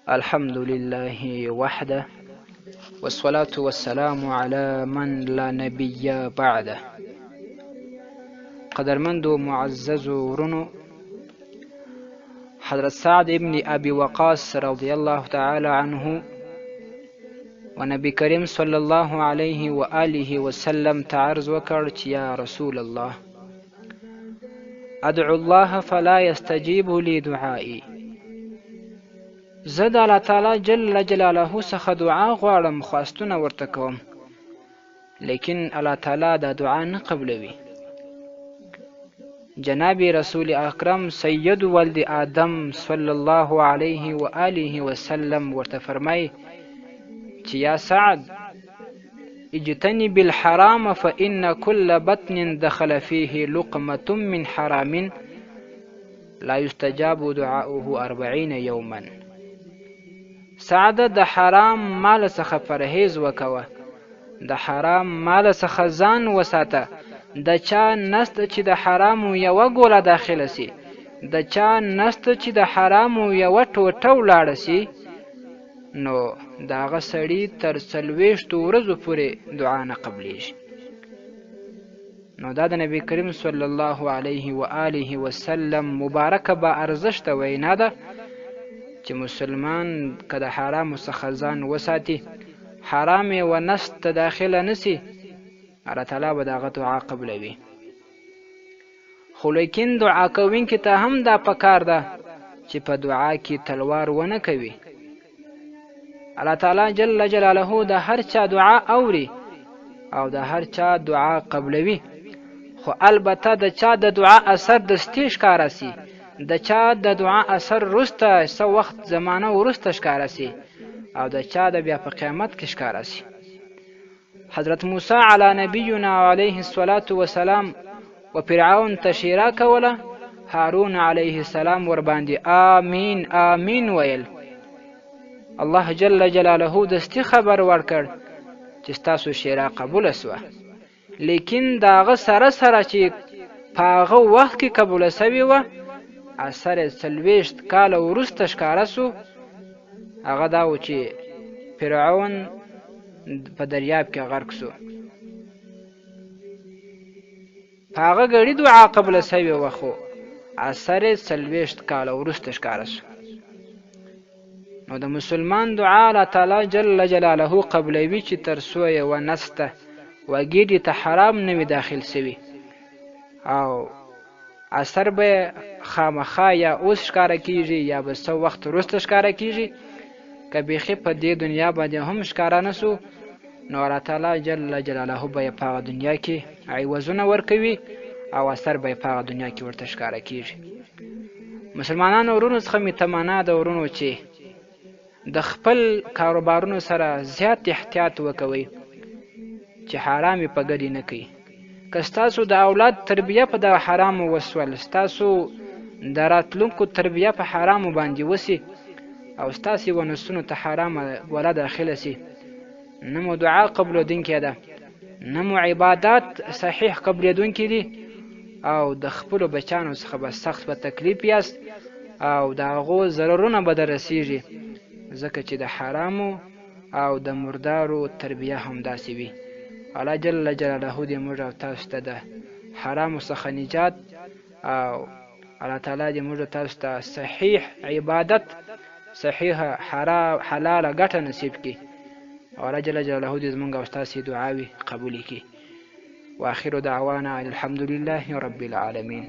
الحمد لله وحده والصلاة والسلام على من لا نبي بعده. قدرمند و معزز ورنو، حضرت سعد ابن ابي وقاص رضی الله تعالی عنه و نبی کریم صلی الله علیه و آله وسلم ته عرض وکړ چې یا رسول الله، ادعو الله فلا يستجيب لي دعائي. زه د الله تعالی جل جلاله څخه دعا غواړم، خواستونه ورته کوم، لیکن الله تعالی دا دعا نه قبلوي. جناب رسول اکرم سید ولد آدم صلی الله علیه و آله وسلم ورته فرمای چې یا سعد، اجتنب الحرام فإن كل بطن دخل فيه لقمة من حرام لا يستجاب دعاؤه 40 يوما. سعد د حرام مال څخه پرهیز وکوه، د حرام مال څخه ځان وساته. د چا نست چې د حرامو یوه ګوله داخله سي، د چا نست چې د حرامو یوه ټوټه ولاړه سي، نو د هغه سړي تر 40 ورځو پورې دعا نه قبلیږي. نو دا د نبی کریم صلی الله علیه و آله وسلم مبارکه با ارزشته وینا ده چې مسلمان که د حرامو څخه ځان وساتي، حرام یې و نست ته داخله نسي، الله تعالی به د هغه دعا قبلوي. خو لیکن دعا کوونکي ته هم دا پکار ده چې په دعا کې تلوار ونه کوي. الله تعالی جل جلاله د هر چا دعا اوري او د هر چا دعا قبلوي، خو البته د چا د دعا اثر دستي ښکاره سي، د چا د دعا اثر وروسته څه وخت زمانه وروسته ښکاره سي، او د چا د بیا په قیامت کې ښکاره سي. حضرت موسی علی نبینا علیه الصلاة والسلام و فرعون ته ښیرا کوله، هارون علیه السلام ورباندې آمین آمین ویل. الله جل جلاله دستي خبر ورکړ چې ستاسو ښیرا قبوله سوه، لیکن د هغه سره سره چې په هغه وخت کې قبوله سوې وه، اثر 40 کاله وروسته ښکاره سو. هغه دا و چې فرعون په دریاب کې غرق سو. په هغه ګړي دعا قبوله سوې وه، خو اثر 40 کاله وروسته ښکاره سو. نو د مسلمان دعا الله تعالی جل جلاله قبلوي چې تر څو یې ونسته و ګیډې ته حرام نه وي داخل سوي، او اثر به خامخا یا اوس ښکاره کیږي یا به څه وخت وروسته ښکاره کیږي. که بیخي په دې دنیا باندې هم ښکاره نه سو، نو الله تعالی جل جلاله به یې په هغه دنیا کې عوضونه ورکوي او اثر به یې په هغه دنیا کې ورته ښکاره کیږي. مسلمانانو ورونو څخه مې تمنا ده ورونو چې د خپل کاروبارونو سره زیات احتیاط وکوئ چې حرام په ګډې نه کوي. که ستاسو د اولاد تربیه په د حرامو وسول، ستاسو د راتلونکو تربیه په حرامو باندې وسي، او ستاسې ونسونو ته حرامه ولا داخله سي، نه مو دعا قبلېدونکې ده، نه مو عبادات صحیح قبلېدونکي دي، او د خپلو بچیانو څخه به سخت په تکلیف یاست، او د هغو ضررونه به در رسېږي، ځکه چې د حرامو او د مردارو تربیه همداسې وي. الله جل جلاله دې موږ او تاسو ته د حرامو څخه نجات، او الله تعالی دې موږ تاسو ته صحیح عبادت، صحیحه حلاله ګټه نصیب کړي، او الله جل جلاله دې زموږ او ستاسې دعاوې قبولې کړي. واخر دعوانا الحمد لله رب العالمين.